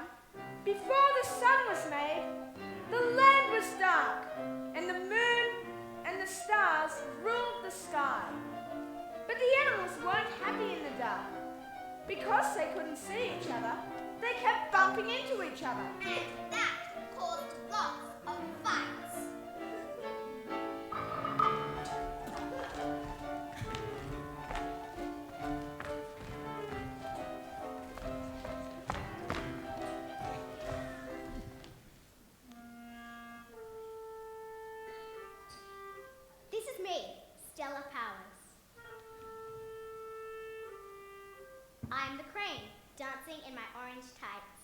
time, before the sun was made, the land was dark, and the moon and the stars ruled the sky. But the animals weren't happy in the dark. Because they couldn't see each other, they kept bumping into each other. And that caused lots of fights. This is me, Stella Powers. I'm the crane, dancing in my orange tights.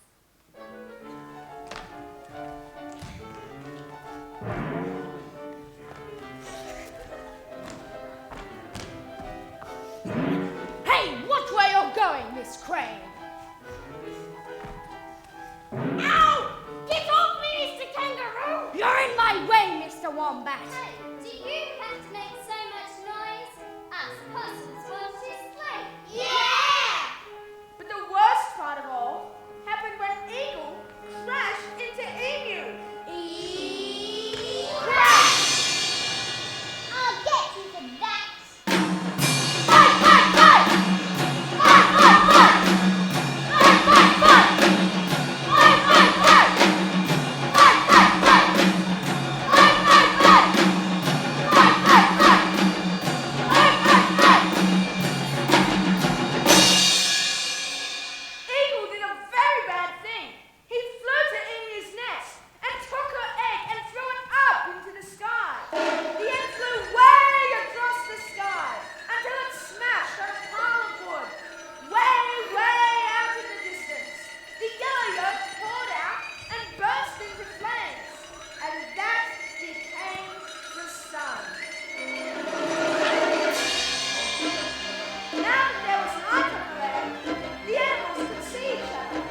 Hey, watch where you're going, Miss Crane. Ow! Get off me, Mr. Kangaroo! You're in my way, Mr. Wombat. Hey, do you have to make so much noise? Us possums want to slay. Yeah! But the worst part of all happened when Eagle crashed into Emu. Crash! I'll get you for that. Eagle did a very bad thing. He flew to Emu's nest and took her egg and threw it up into the sky. The egg flew way across the sky until it smashed on a pile of wood, way, way out in the distance. The yellow yolk poured out and burst into flames, and that became the sun. Now that there was light on the land, the animals could see each other.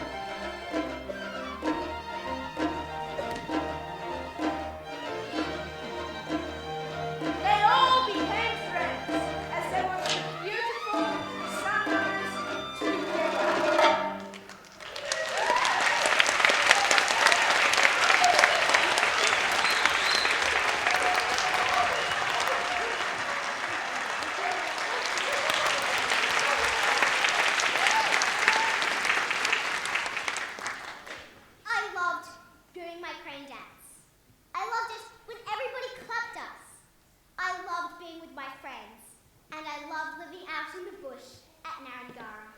They all became friends as they watched the beautiful sunrise together. I loved doing my crane dance. I loved it when everybody clapped us. I loved being with my friends. And I loved living out in the bush at Narrangara.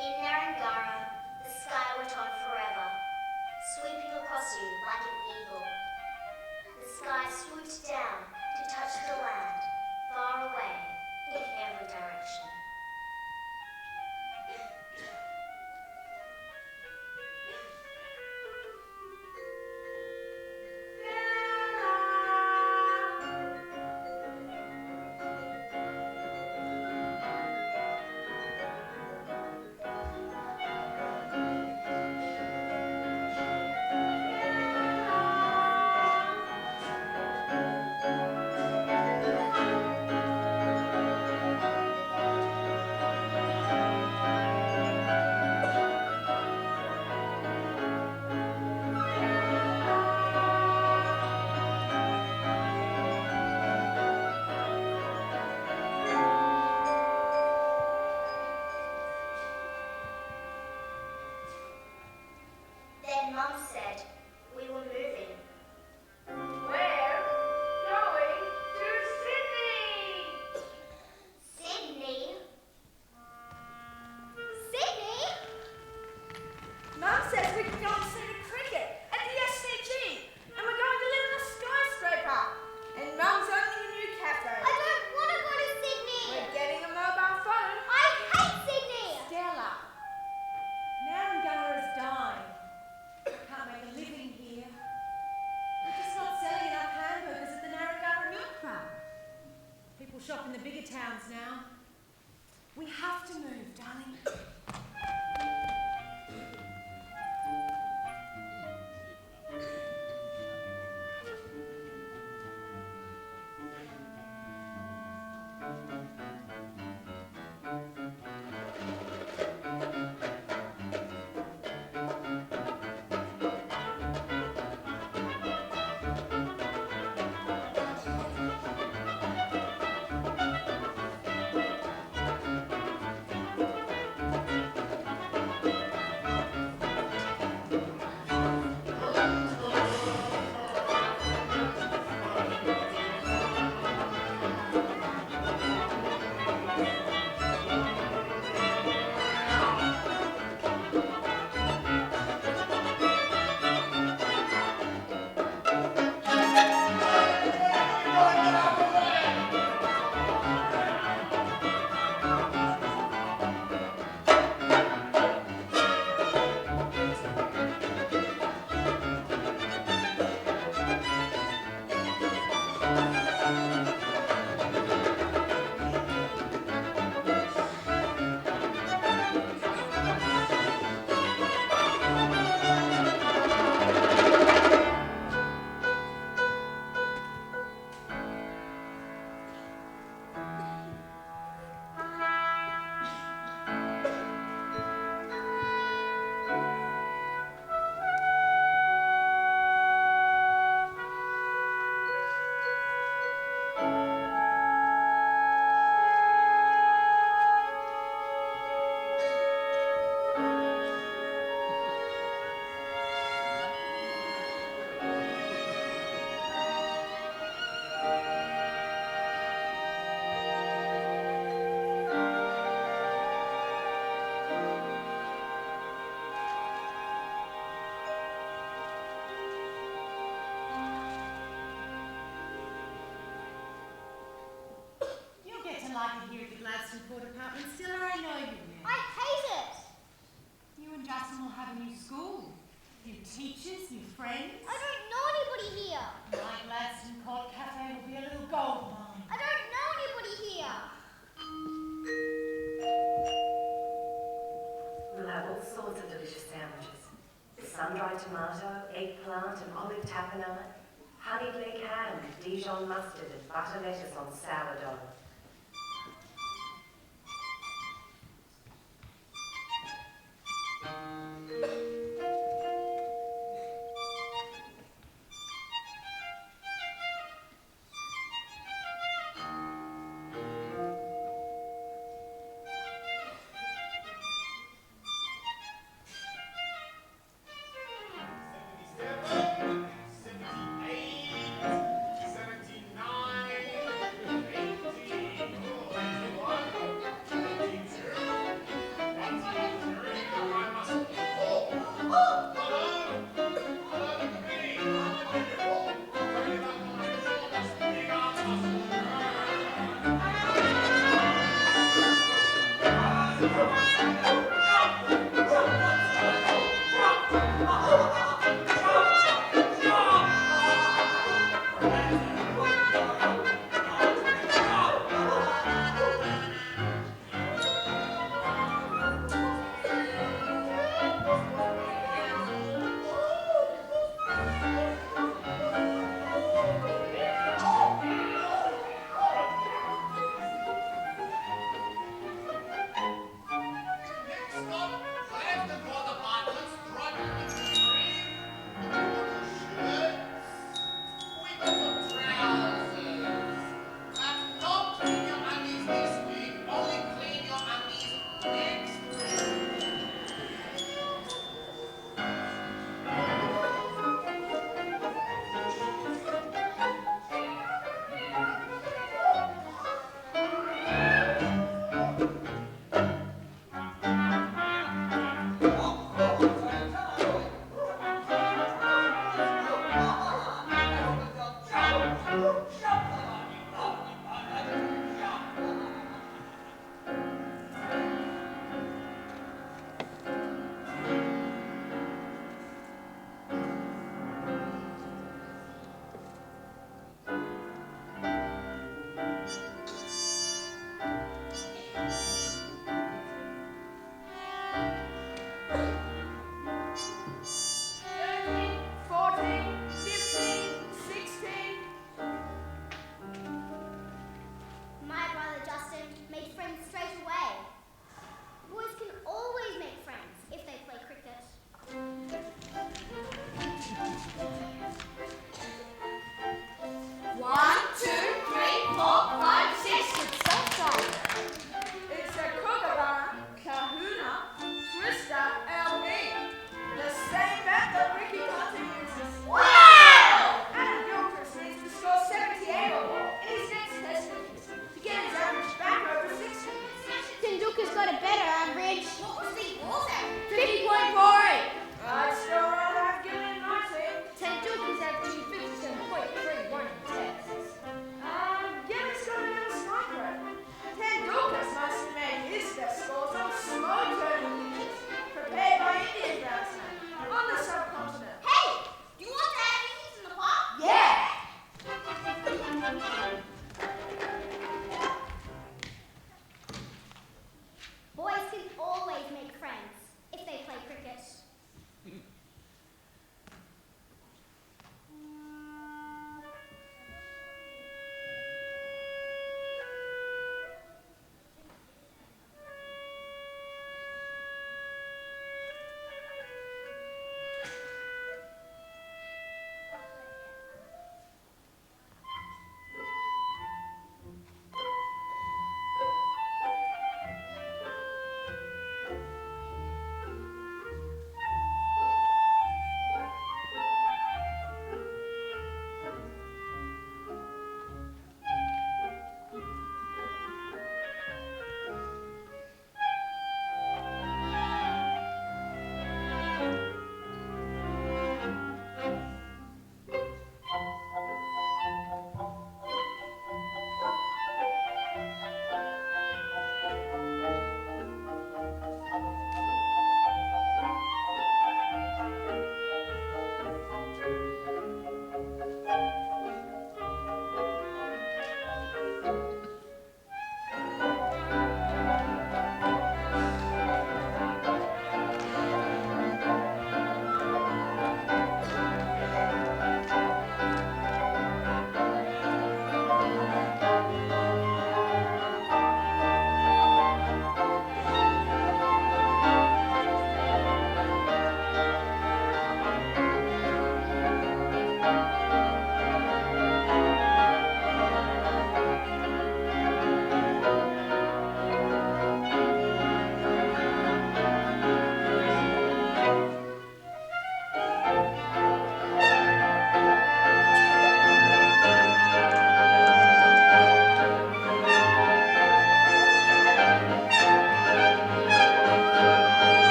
In Narrangara, the sky went on forever, sweeping across you like an eagle. The sky swooped down to touch the land, far away, in every direction. Then Mum said we were moving. We're going to Sydney. Sydney? Sydney? Mum says we can go and see the cricket at the SCG, and we're going to live in a skyscraper. And Mum's opening a new cafe. I don't want to go to Sydney. We're getting a mobile phone. I hate Sydney. Stella, Narrangara is dying. I can't make a living here. friends? I don't know anybody here. My Gladstone Court Cafe will be a little gold mine. I don't know anybody here. We'll have all sorts of delicious sandwiches. Sun-dried tomato, eggplant and olive tapenade, honeyed leg ham with Dijon mustard and butter lettuce on sourdough. Next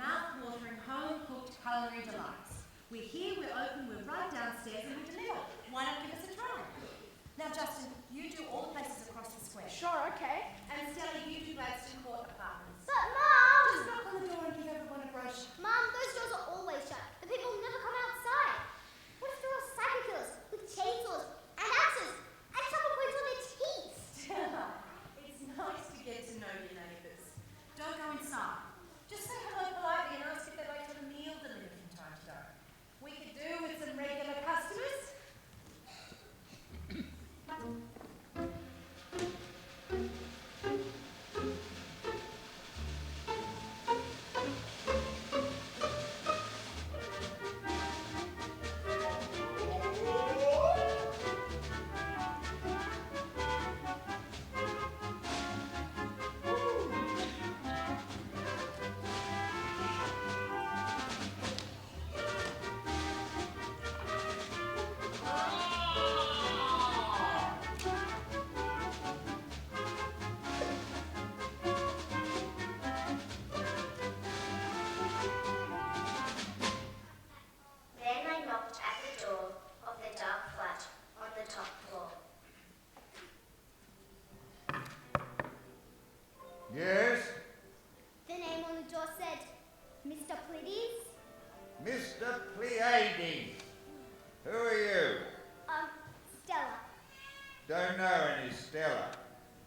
mouth-watering, home-cooked culinary delights. We're here, we're open, we're right downstairs, and we deliver. Why not give us a try? Now, Justin, you do all the places across the square. Sure, okay. And Stella, you do Gladstone Court apartments. But Mum! Just knock on the door and give everyone a brochure. Mum, those doors are always shut. The people never come outside. What if there are psycho killers with chainsaws and axes and chopper points on their teeth? Stella, it's nice to get to know your neighbours. Don't go inside. Just say hello politely and ask if they'd like to have a meal delivered from time to time. We could do with some regular customers. Then I knocked at the door of the dark flat on the top floor. Yes? The name on the door said, Mr. Pleiades? Mr. Pleiades. Who are you? Stella. Don't know any Stella.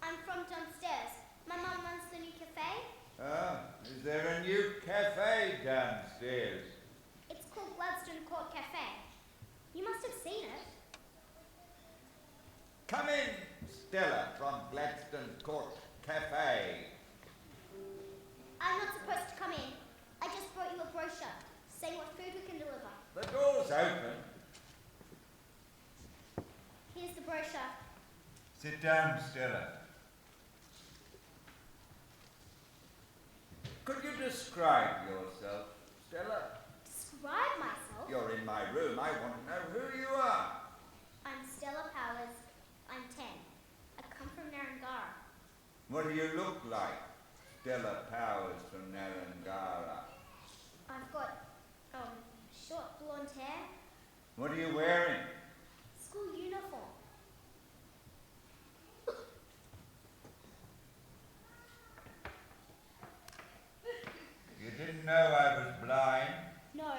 I'm from downstairs. My mum runs the new cafe. Oh, is there a new cafe downstairs? It's called Gladstone Court Cafe. You must have seen it. Come in, Stella, from Gladstone Court Cafe. I'm not supposed to come in. I just brought you a brochure saying what food we can deliver. The door's open. Here's the brochure. Sit down, Stella. Could you describe yourself, Stella? Describe myself. You're in my room. I want to know who you are. I'm Stella Powers. I'm 10. I come from Narangara. What do you look like, Stella Powers from Narangara? I've got short blonde hair, What are you wearing? school uniform. You didn't know I was blind? No.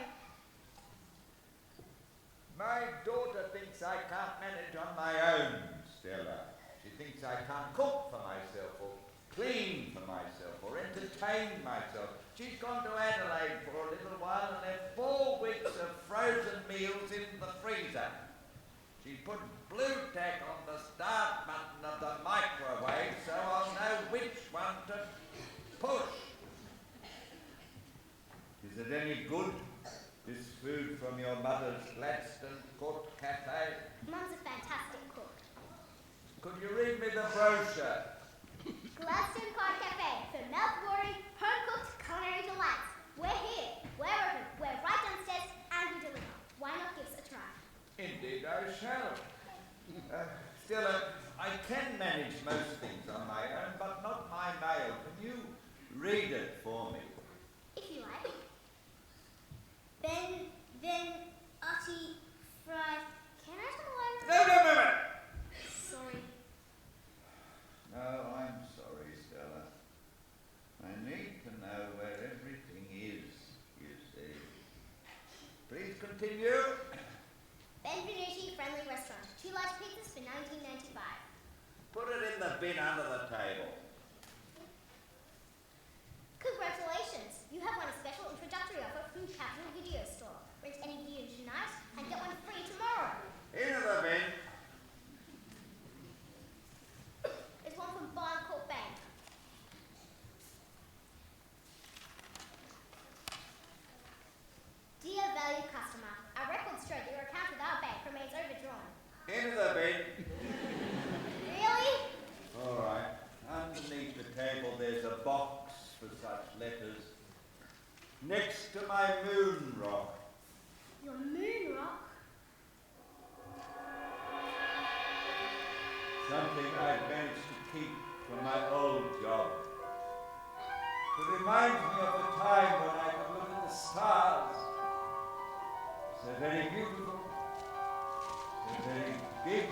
My daughter thinks I can't manage on my own, Stella. She thinks I can't cook for myself, or clean for myself, or entertain myself. She's gone to Adelaide for a little while and left 4 weeks of frozen meals in the freezer. She put blue tack on the start button of the microwave so I'll know which one to push. Is it any good, this food from your mother's Gladstone Court Cafe? Mum's a fantastic cook. Could you read me the brochure? Gladstone Court Cafe for mouth-watering, home-cooked culinary delights. We're here. We're open. We're right downstairs and we deliver. Why not give us a try? Indeed I shall. Stella, I can manage most things on my own, but not my mail. Can you read it for me? If you like. Ben, Artie, Fry. Can I come along? No. Sorry. No, I'm sorry, Stella. I need to know where everything is, you see. Please continue. Benvenuti Friendly Restaurant. 2 large pizzas for $19.95. Put it in the bin under the table. Congratulations! You have won a special introductory offer from Capital Video Store. Rent any video tonight and get one free tomorrow. Into the bin. There's one from Barncourt Bank. Dear valued customer, our records show that your account with our bank remains overdrawn. Into the bin. Really? All right. Underneath the table there's a box for such letters. Next to my moon rock. Your moon rock? Something I've managed to keep from my old job. It reminds me of a time when I could the stars. So very beautiful, so very big.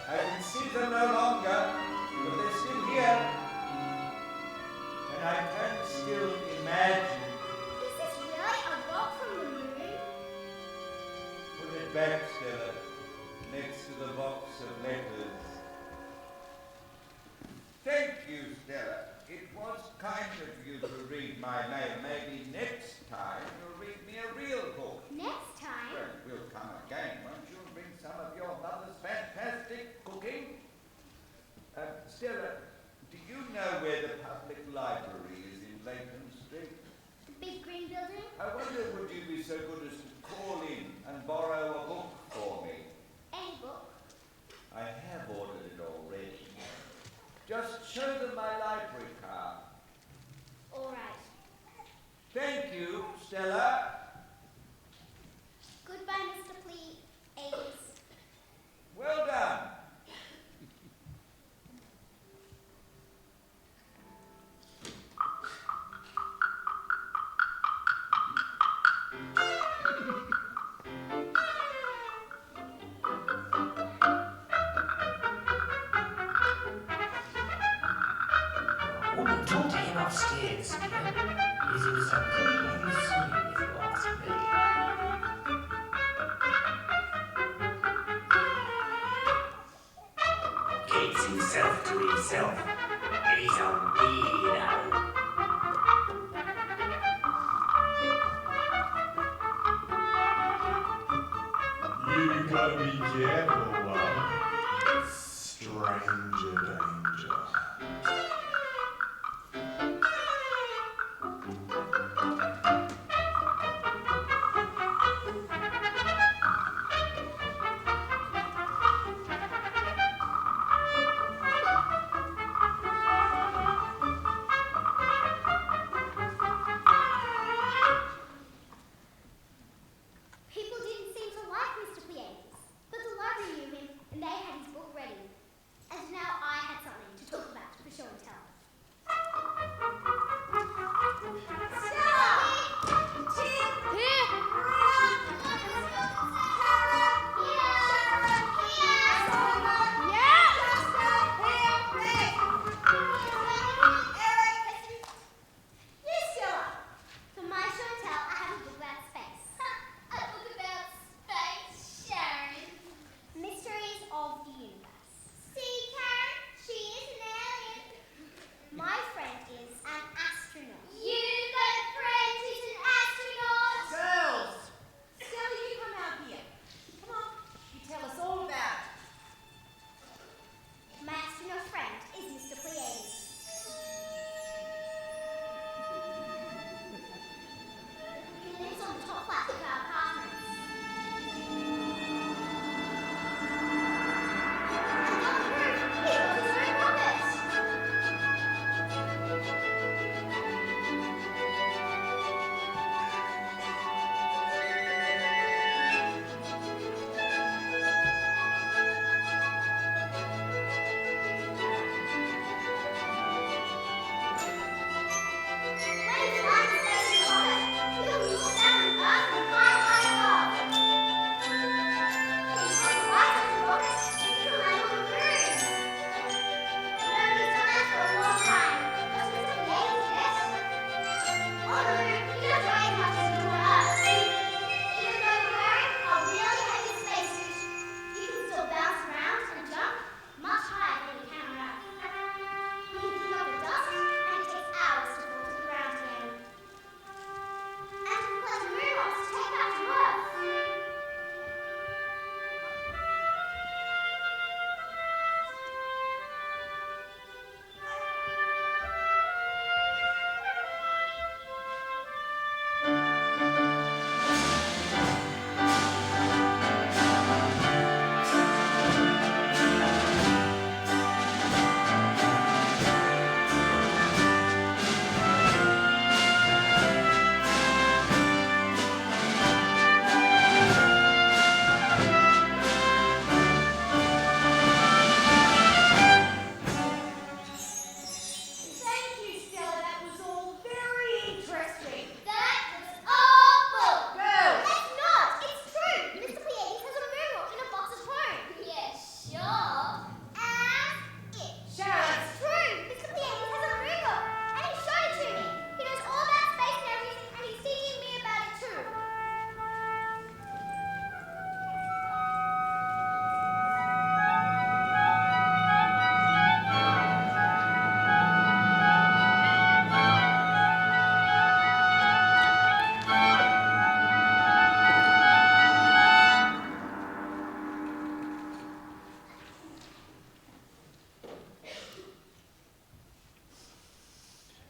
I can see them no longer, but they're still here. And I can still imagine. Is this really a rock from the moon? Put it back, Stella, next to the box of letters. Thank you, Stella. It was kind of you to read my mail. Maybe next time you'll read me a real book. Next time? Well, we'll come again, won't you? And bring some of your mother's fantastic cooking. Stella, do you know where the public library is in Leighton Street? The big green building? I wonder, would you be so good as to call in and borrow a book for me? Any book? I have ordered it already. Just show them my library card. All right. Thank you, Stella. Goodbye, Mr. Ames. Well done. Woman, talk to him upstairs. He's in some pretty heavy swing, if you ask me. Keeps himself to himself. He's a weirdo. You gotta be careful, love. Stranger danger. People didn't seem to like Mr. Ames, but the library knew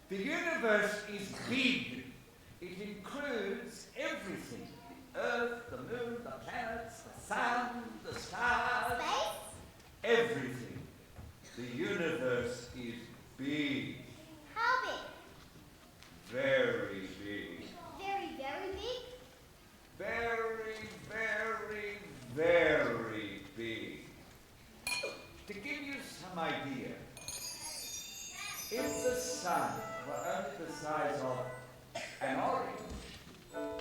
The universe is big. It includes everything. The Earth, the moon, the planets, the sun, the stars. Space? Everything. The universe is big. How big? Very big. Very, very big? Very, very, very big. To give you some idea, if the sun were only the size of an orange,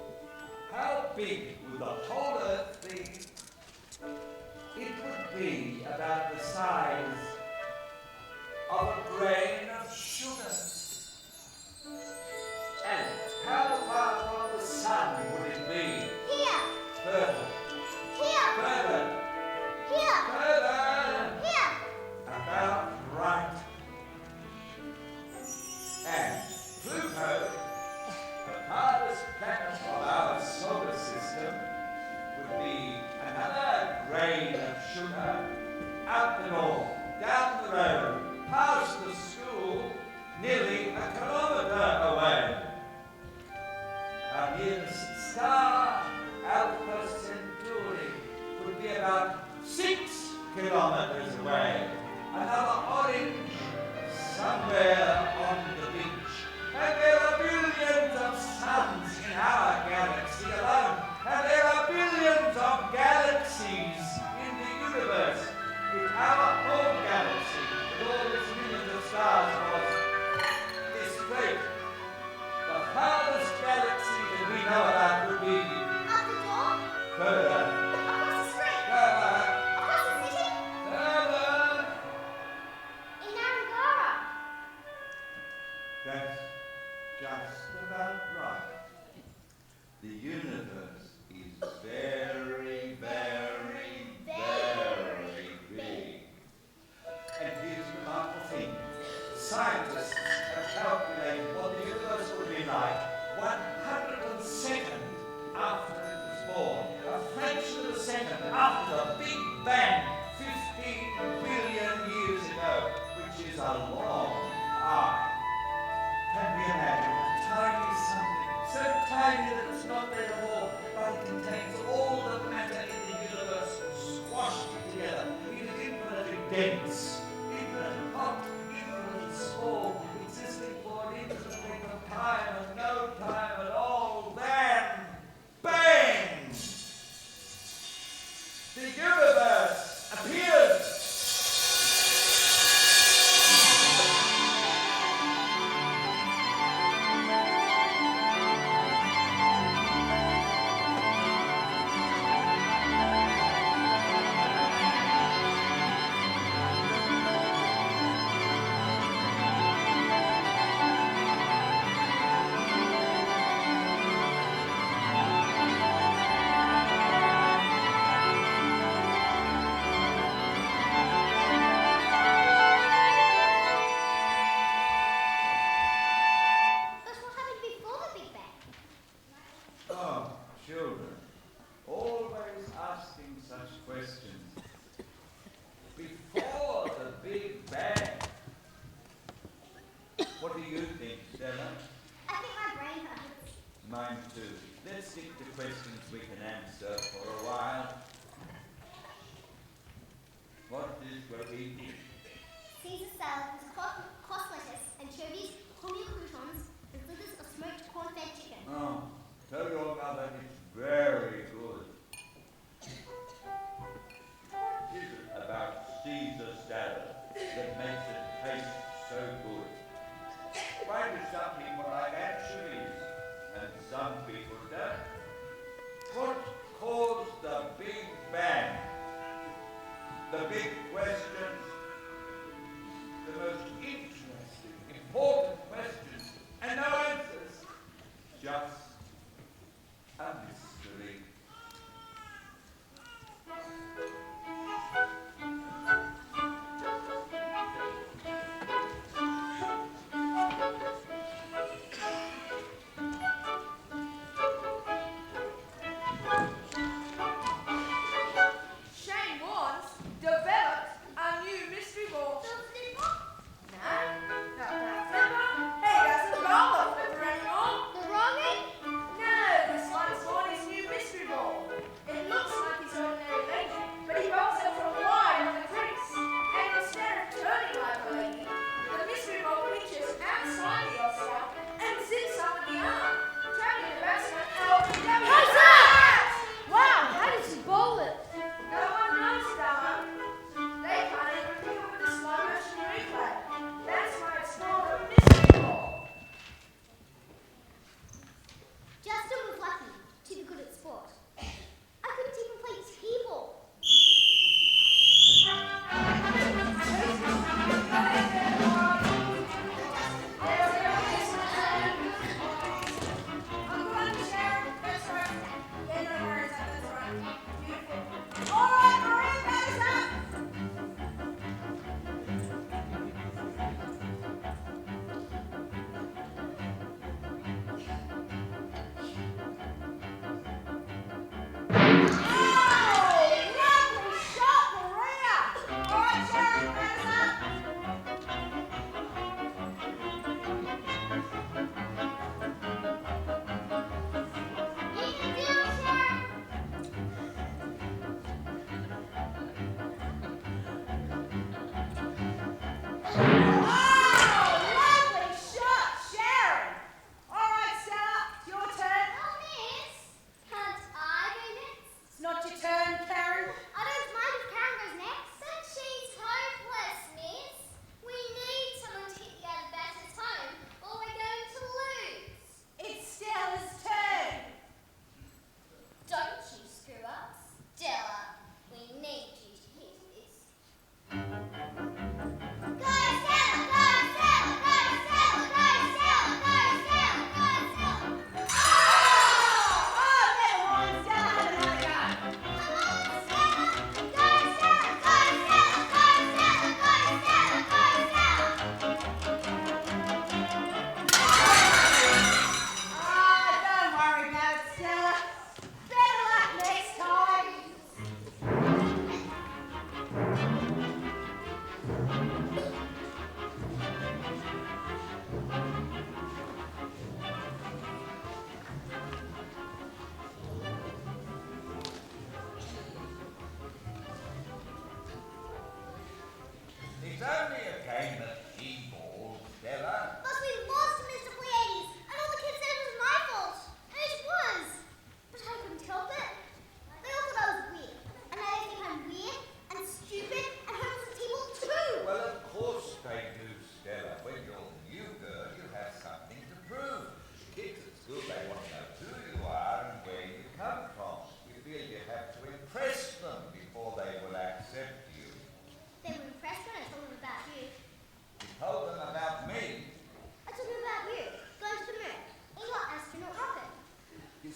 how big would the whole Earth be? It would be about the size of a grain of sugar. And how far from the sun would it be? Here! Further, Here! further, Here! further. Here! About right. And Pluto, the farthest planet of our solar system, would be another grain of sugar out the door, down the road, past the school, nearly a kilometre away. Our nearest star, Alpha Centauri, would be about 6 kilometres away. Another orange somewhere on the beach. And there are billions of suns in our galaxy alone. And there are billions of galaxies in the universe. If our whole galaxy, with all its millions of stars, was this great, the farthest galaxy that we know about would be Out the door? further, Across the street? further, Across the city? further. In Narangara? That's just about right. The universe is very, very, very big. And here's the remarkable thing. Scientists have calculated what the universe would be like 102nd after it was born. A fraction of a second after the Big Bang 15 billion years ago, which is a long time. Can we imagine a tiny something, so tiny that it's not there at all, but it contains all the matter in the universe squashed together. It is infinitely dense, infinitely hot, infinitely small, existing for an infinite length of time and no time at all. Then, bang! The universe appears. But what happened before the Big Bang? Oh, children, always asking such questions. Before the Big Bang, what do you think, Stella? I think my brain hurts. Mine too. Let's stick to questions we can answer for a while. What is we're eating? Caesar salad with cross lettuce, anchovies, cornmeal croutons, and slivers of smoked corn-fed chicken. Oh, tell your mother it's very good. What is it about Caesar salad that makes it taste so good? Why do some people like anchovies and some people don't? What caused the Big Bang? The big questions, the most interesting, important questions, and no answers. Just a mystery. Shane warns, develop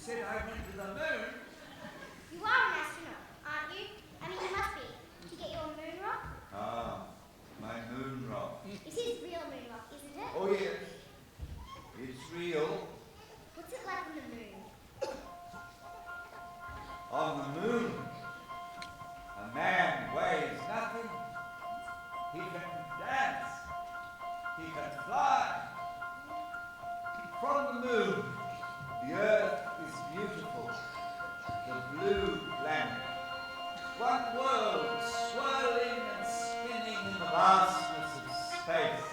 said I went to the moon. You are an astronaut, aren't you? I mean, you must be. Did you get your moon rock? Ah, my moon rock. It is real moon rock, isn't it? Oh yes, it's real. What's it like on the moon? On the moon, a man weighs nothing. He can dance. He can fly. From the moon, the earth is beautiful. The blue planet. One world swirling and spinning in the vastness of space.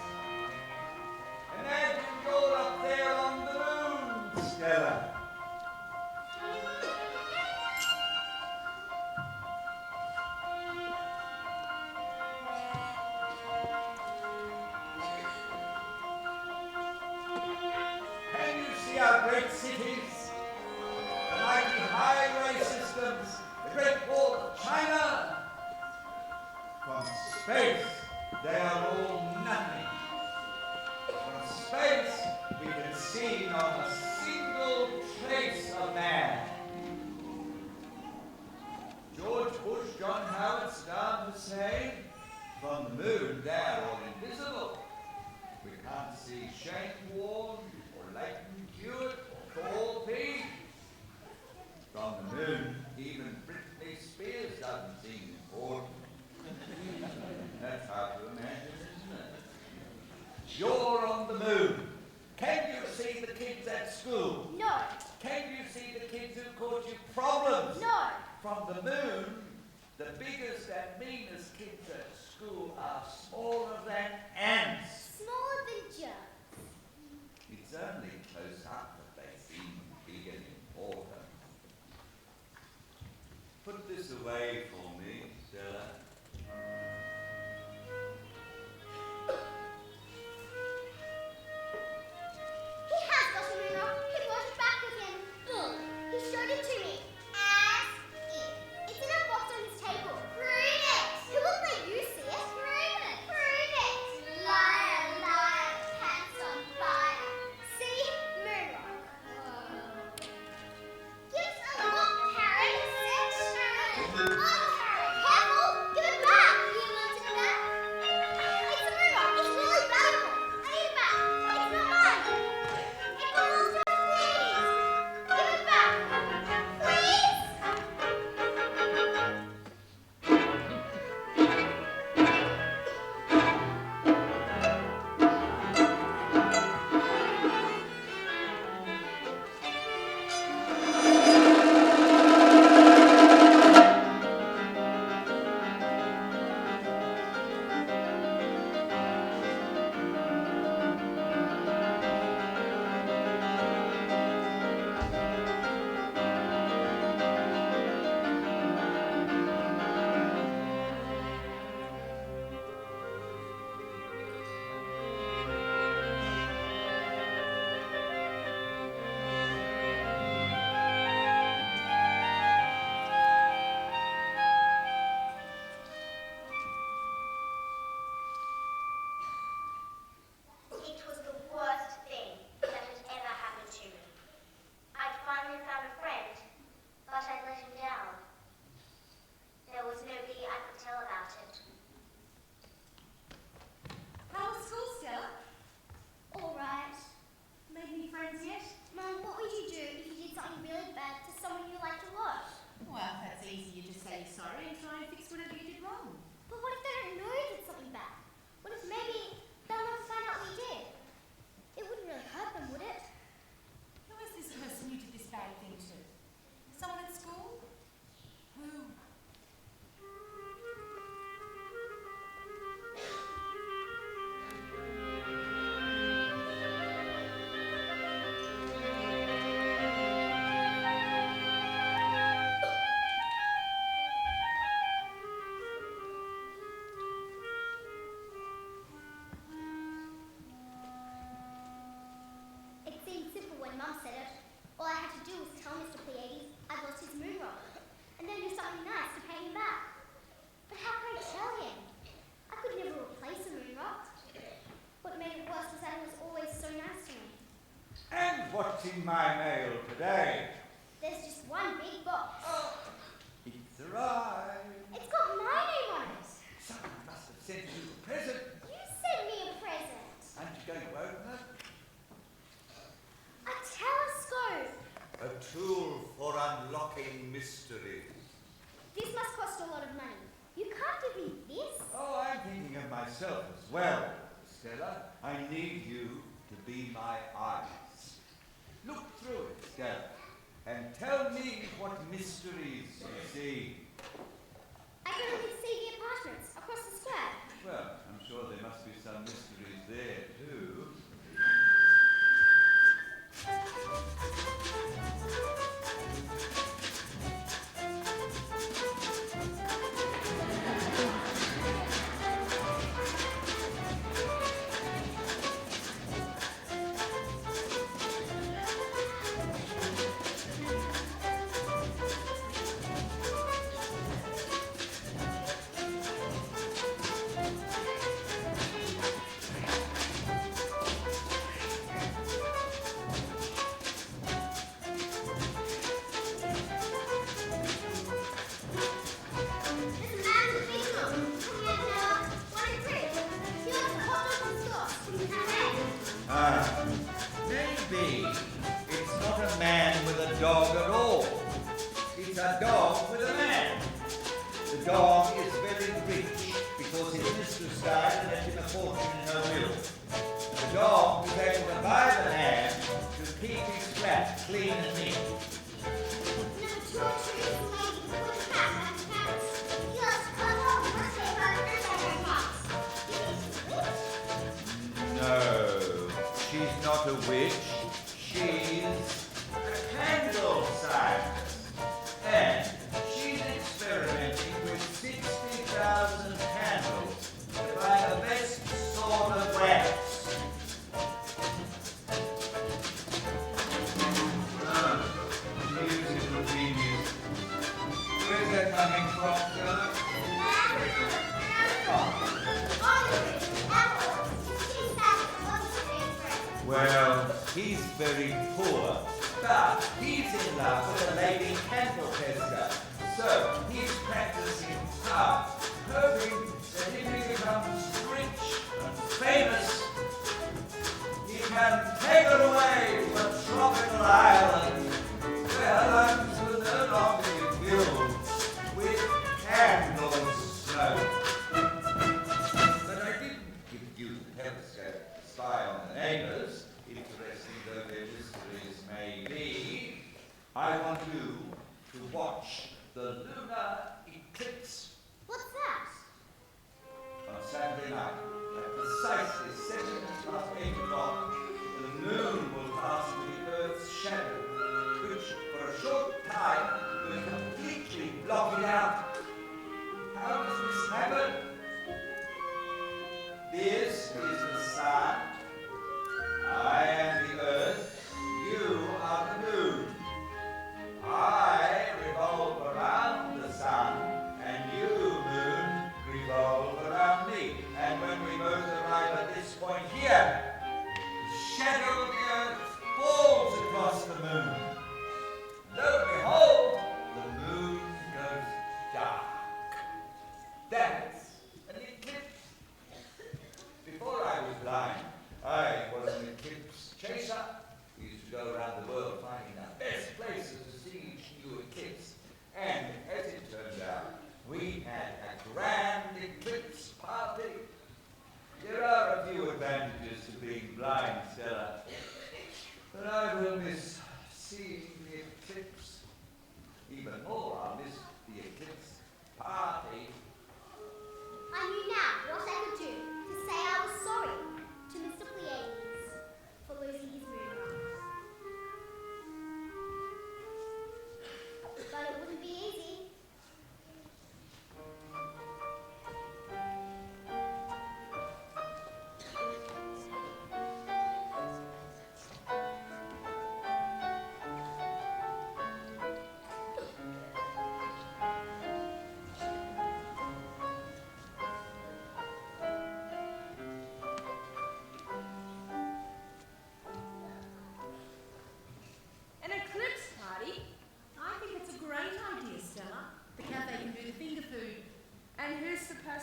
Imagine you're up there on the moon, Stella. Can you see our great cities? The mighty highway systems, the Great Wall of China. From space, they are all nothing. From space, we can see not a single trace of man. George Bush, John Howard, Saddam Hussein, from the moon, they're all invisible. We can't see Shane Warne, or Leighton Hewitt, or Paul P. From the moon, even Britney Spears doesn't seem important. That's hard to imagine, isn't it? You're on the moon. Can you see the kids at school? No. Can you see the kids who cause you problems? No. From the moon, the biggest and meanest kids at school are smaller than ants. Smaller than germs. It's only close up that they seem big and important. Put this away for me, Stella. He has got a moon rock. He brought it back with him. Look, he showed it to me. As if. It's in a box on his table. Prove it. He won't let you see it. Prove it. Prove it. Liar, liar, pants on fire. See? Moon rock. Give us a look, Harry. Oh, Harry. Careful. Give it back. You want it back? It's a moon rock. It's really valuable. I need it back. It's not mine. It belongs to us, please. Give it back. Please. It was the worst thing that had ever happened to me. I'd finally found a friend, but I'd let him down. There was nobody I could tell about it. How was school, Stella? All right. Made any friends yet? Mum, what would you do if you did something really bad to someone you liked a lot? Well, that's easy. You just say you're sorry and try and fix whatever you did wrong. But what if they don't know you did something bad? What if maybe they'll never find out what you did? It wouldn't really hurt them, would it? Who is this person you did this bad thing to? Someone at school? Who? It seemed simple when Mum said it. All I had to do was tell Mr. Pleiades I'd lost his moon rock, and then do something nice to pay him back. But how could I tell him? I could never replace a moon rock. What made it worse was that he was always so nice to me. And what's in my mail today? There's just one big box. It's arrived. It's got my name on it. Someone must have sent you a present. You sent me a present. Aren't you going to open it? A telescope. A tool for unlocking mysteries. This must cost a lot of money. You can't give me this. Oh, I'm thinking of myself as well, Stella. I need you to be my eyes. Look through it, Stella, and tell me what mysteries you see. I can only see the apartments across the square. Well, I'm sure there must be some mysteries there, too. Maybe it's not a man with a dog at all. It's a dog with a man. The dog is very rich because his mistress died and left him a fortune in her will. The dog was able to buy the man to keep his flat clean and neat. No, she's not a witch. She's a candle scientist. And she's experimenting with 60,000 candles to find the best sort of wax. Musical genius. Where's that coming from, Stella? Well, he's very poor, but he's in love with a lady candle tester. So he's practicing hard, hoping that if he becomes rich and famous, he can take her away to a tropical island where lungs will no longer be filled with candle smoke. But I didn't give you the telescope to spy on the neighbours, interesting though their mysteries may be. I want you to watch the lunar eclipse. What's that? On Saturday night, at precisely 7 past 8 o'clock, the moon will pass through the Earth's shadow, which for a short time will completely block it out. How does this happen? This is the sun. I am the Earth. You are the moon. I revolve around the sun, and you, moon, revolve around me. And when we both arrive at this point here, the shadow of the Earth falls across the moon. Lo and behold, the moon goes dark. That's an eclipse. Before I was blind, I was an eclipse chaser. We used to go around the world finding the best places to see each new eclipse. And as it turned out, we had a grand eclipse party. There are a few advantages to being blind, Stella. But I will miss seeing the eclipse. Even more, I'll miss the eclipse party. I knew now what I could do to say I was sorry to Mr. Pleiades for losing his moon rock. But it wouldn't be easy.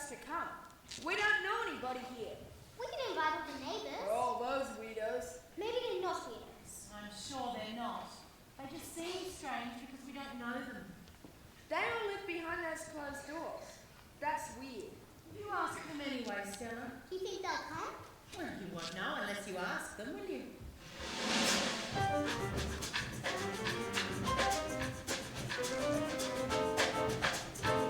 us to come. We don't know anybody here. We can invite all the neighbours. All those weirdos. Maybe they're not weirdos. I'm sure they're not. They just seem strange because we don't know them. They all live behind those closed doors. That's weird. You ask them anyway, Stella. Do you think they'll come? Well, you won't know unless you ask them, will you?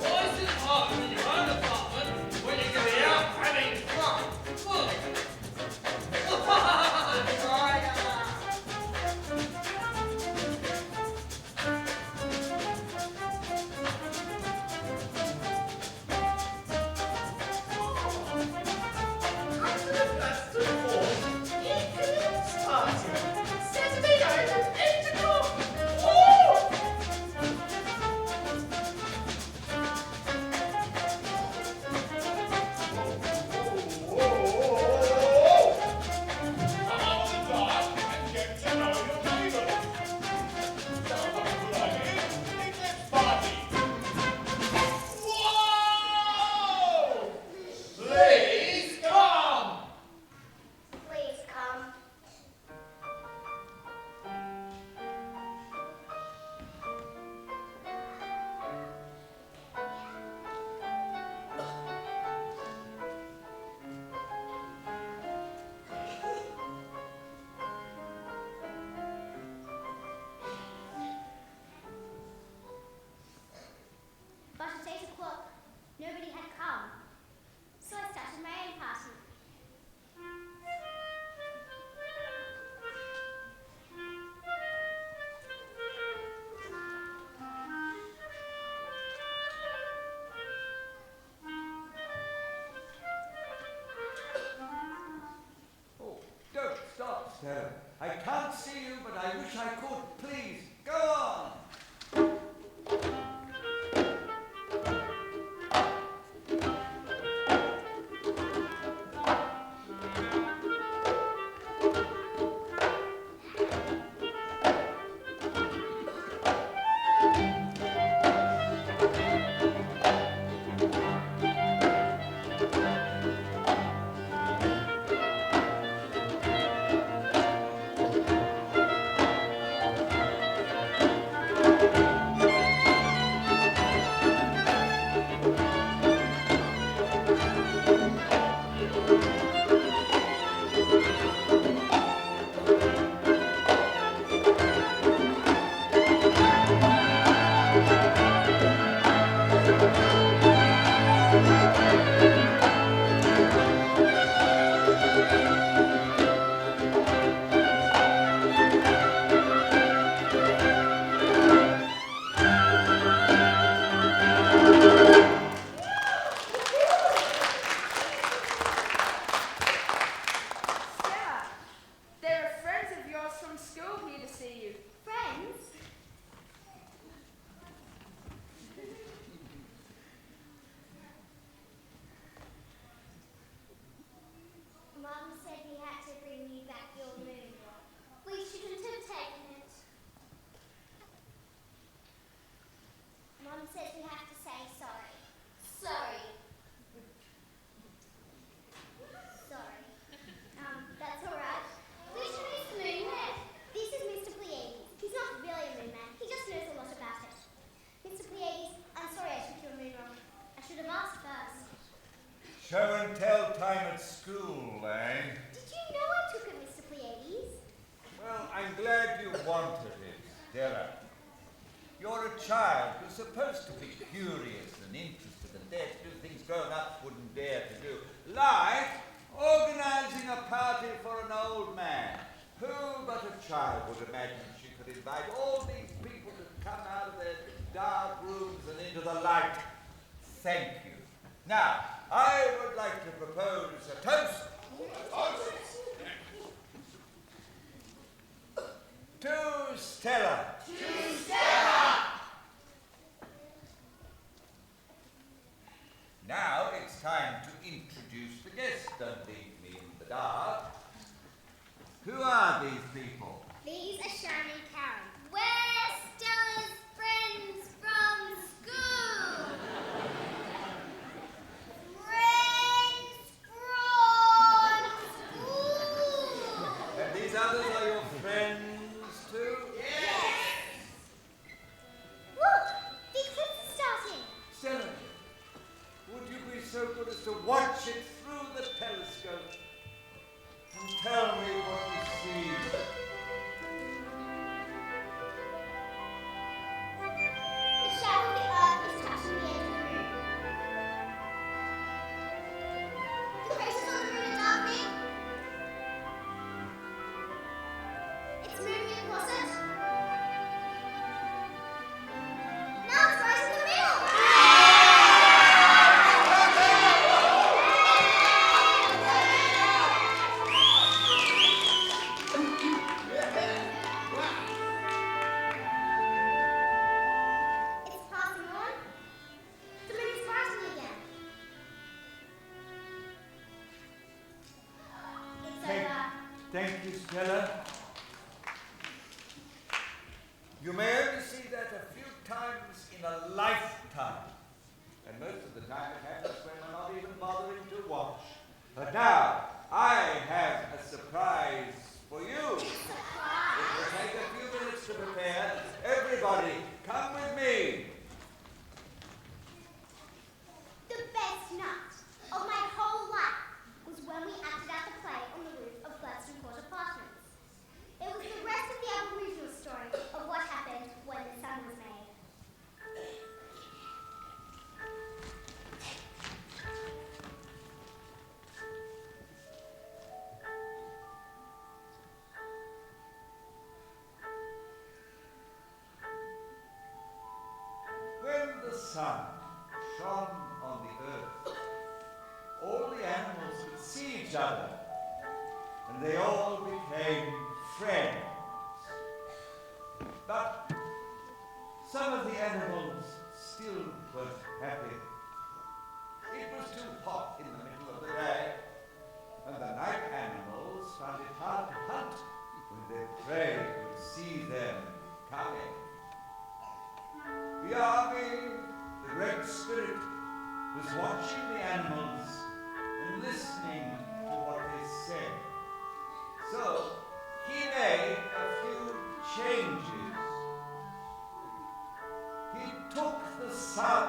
Why is it hard in your own apartment when you can be out having fun? Look! That's the form. It started. Saturday night at 8 o'clock. Oh! Come out of the dark and get to know your neighbours. Sounds like a good idea. Think let's party. Whoa! Please come! Please come. But at 8 o'clock, nobody had come. So I started my own party. Oh, don't stop, Stella. I can't see you, but I wish I could. Please, go on. Stella, there are friends of yours from school here to see you. Friends? Mum said we had to bring you back your moon rock. We shouldn't have taken it. Mum says we have to say sorry. Sorry. Sorry. That's alright. We should miss Moonman. This is Mr. Pleiades. He's not really a moonman. He just knows a lot about it. Mr. Pleiades, I'm sorry I took your moon rock. I should have asked first. Show and tell time at school, eh? Did you know I took it, Mr. Pleiades? Well, I'm glad you wanted it, Stella. You're a child. You're supposed to be curious and interested and dare to do things grown-ups wouldn't dare to do. Like organizing a party for an old man. Who but a child would imagine she could invite all these people to come out of their dark rooms and into the light? Thank you. Now, I would like to propose a toast. To Stella. To Stella! Now it's time to introduce the guests. Don't leave me in the dark. Who are these people? These are Sharon and Karen. We're Stella's friends from school. watch it through the telescope and tell me what you see. The shadow of the earth is touching the edge of the moon. The craters on the moon are darkening. It's moving across it. Now it's right in the middle. It's passing on. The moon is rising again. It's over. Thank you, Stella. You may only see that a few times in a lifetime. And most of the time it happens when we're not even bothering to watch. But now, I have a surprise for you. It will take a few minutes to prepare. Everybody, come with me. The best night of my whole life was when we acted out the play on the roof of Gladstone Court Apartments. It was the rest of the Aboriginal story of what happened when the sun was made. When the sun shone on the earth, all the animals could see each other, and they all became friends. But some of the animals still weren't happy. It was too hot in the middle of the day, and the night animals found it hard to hunt when their prey could see them coming. The army, the Great Spirit, was watching the animals and listening to what they said. So he made a few changes. He took the sun